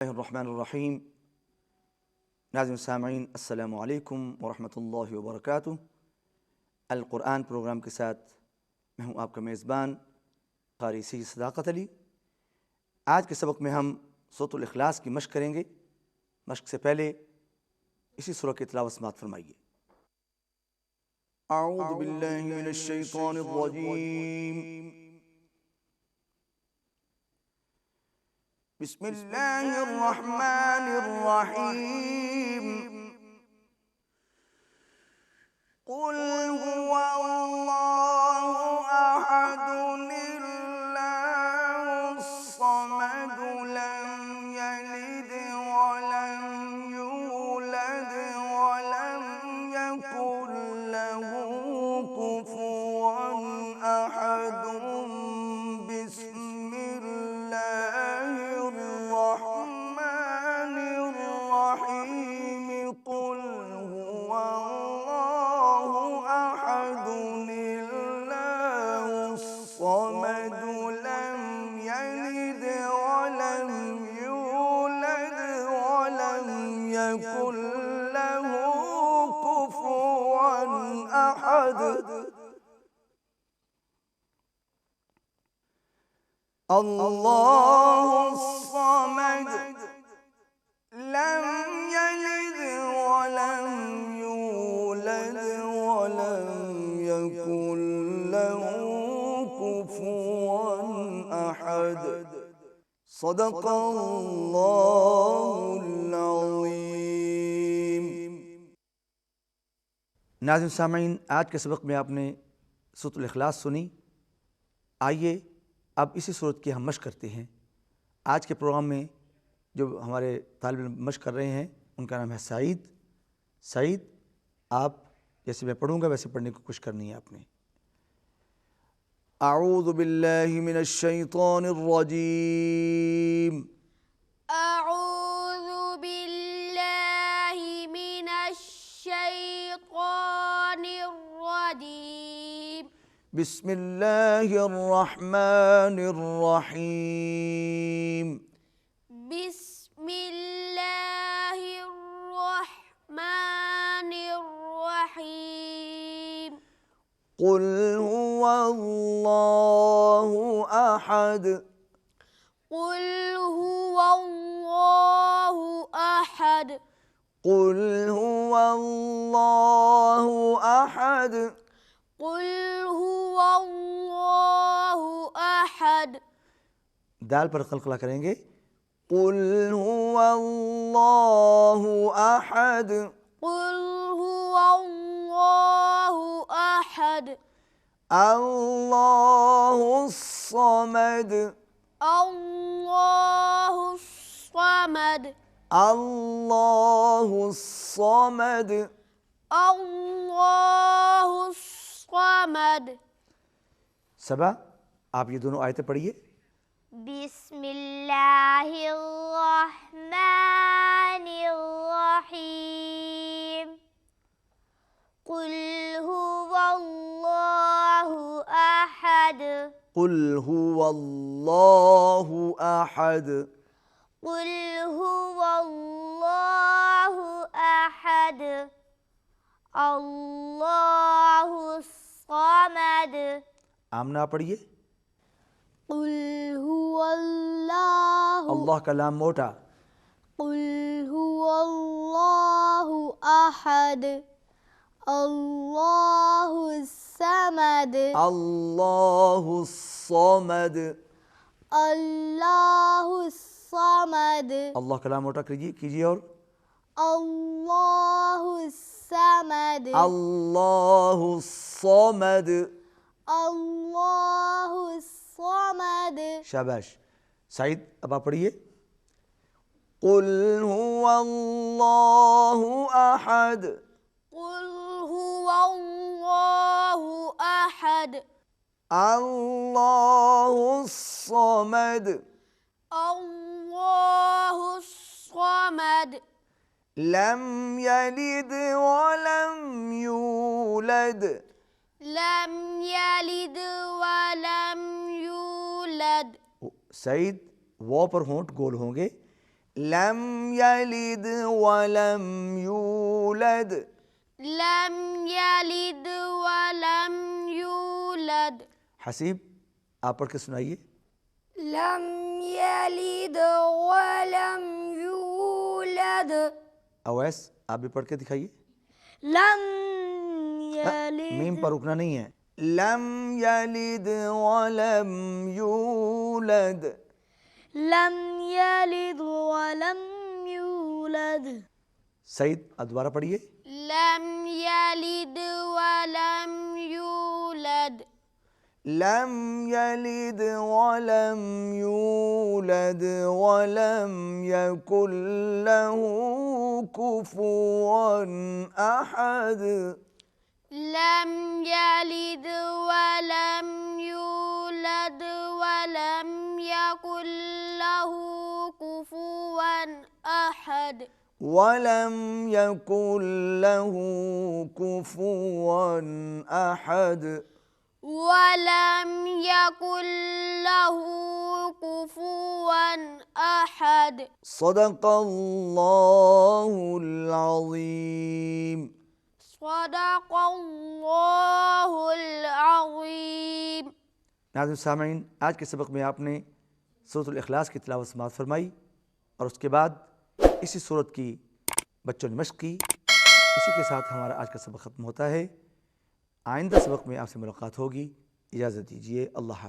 रहमानिर्रहीम। नाज़िम सामीन अस्सलामु अलैकुम वरहमतुल्लाहि वबरकातुहू। अल कुरान प्रोग्राम के साथ मैं हूँ आपका मेज़बान क़ारी सैयद सदाक़त अली। आज के सबक में हम सूरतुल इखलास की मश्क करेंगे। मश्क से पहले इसी सूरह की तिलावत समाअत फरमाइए। अऊज़ु बिल्लाहि मिनश शैतानिर रजीम। बिस्मिल्लाहिर रहमानिर रहीम। कुल हुवल्लाहु अहदुल्लाहुस समद लम यलिद वलम यूलद वलम यकुल लहू कुफुवन अहद। बिस्मिल्लाहिर रहमानिर रहीम। कुल हुवल्लाहु अहदुल्लाहुस समद लम यलिद वलम यूलद वलम यकुल लहू कुफुवन अहद। अल्लाहुस समद लम यलिद वलम यूलद वलम यकुल लहू कुफुवन अहद। सदक़ल्लाहुल अज़ीम। नाज़िम सामीन, आज के सबक में आपने सूरतुल इखलास सुनी। आइए अब इसी सूरत की हम मश्क करते हैं। आज के प्रोग्राम में जो हमारे तालिब इल्म मश्क कर रहे हैं उनका नाम है सईद। सईद, आप जैसे मैं पढ़ूंगा वैसे पढ़ने की कोशिश करनी है आपने। अऊज़ु बिल्लाहि मिनश शैतानिर रजीम। अऊज़ु बिल्लाहि मिनश शैतानिर रजीम। बिस्मिल्लाहिर रहमानिर रहीम। बिस्मिल्लाहिर रहमानिर रहीम। कुल हुवल्लाहु अहद। कुल हुवल्लाहु अहद। कुल हुवल्लाहु अहद। कुल हुवल्लाहु अहद। दाल पर कलकला करेंगे। कुल हुवल्लाहु अहद। कुल हुवल्लाहु अहद। अल्लाहुस समद। अल्लाहुस समद। अल्लाहुस समद। अल्लाहुस समद। सबा, आप ये दोनों आयतें पढ़िए। बिस्मिल्लाहिर्रहमानिर्रहीम। कुल हुवल्लाहु अहद। कुल हुवल्लाहु अहद। कुल हुवल्लाहु अहद। अल्लाहुस समद। आमना पढ़िए। कुल हुवल्लाहु। अल्लाह का लाम मोटा। कुल हुवल्लाहु अहद। अल्लाहुस समद। अल्लाहुस समद। अल्लाहुस समद। अल्लाह का लाम मोटा कीजिए और अल्लाहुस समद। अल्लाहुस समद। अल्लाहुस समद। शाबाश। सईद, अब आप पढ़िए। कुल हुवल्लाहु अहद। कुल हुवल्लाहु अहद। अल्लाहुस समद। अल्लाहुस समद। लम यलिद वलम यूलद। लम यलिद वलम यूलद। सईद, वो पर होंठ गोल होंगे, लम यलिद वलम यूलद। لم يلد ولم يولد हसीब, आप पढ़ के सुनाइए। लम यलिद वलम यूलद। अवैस, आप भी पढ़ के दिखाइए। लम मीम पर रुकना नहीं है। लम यलिद वलम यूलद। लम यलिद वलम यूलद। सईद, आप दोबारा पढ़िए। لم يلد ولم يولد लम यलिद वलम यूलद वलम यकुल लहू कुफुवन अहद। لم يلد ولم يولد ولم يكن له كفوا أحد वलम यकुल लहू कुफुवन अहद। ولم يكن له كفوا أحد सदक़ल्लाहुल अज़ीम। صدق الله العظيم। नाज़रीन सामीन, आज के सबक में आपने सूरतुल इखलास की तिलावत समाअत फरमाई और उसके बाद इसी सूरत की बच्चों ने मश्क की। इसी के साथ हमारा आज का सबक ख़त्म होता है। आइंदा सबक में आपसे मुलाकात होगी। इजाज़त दीजिए। अल्लाह।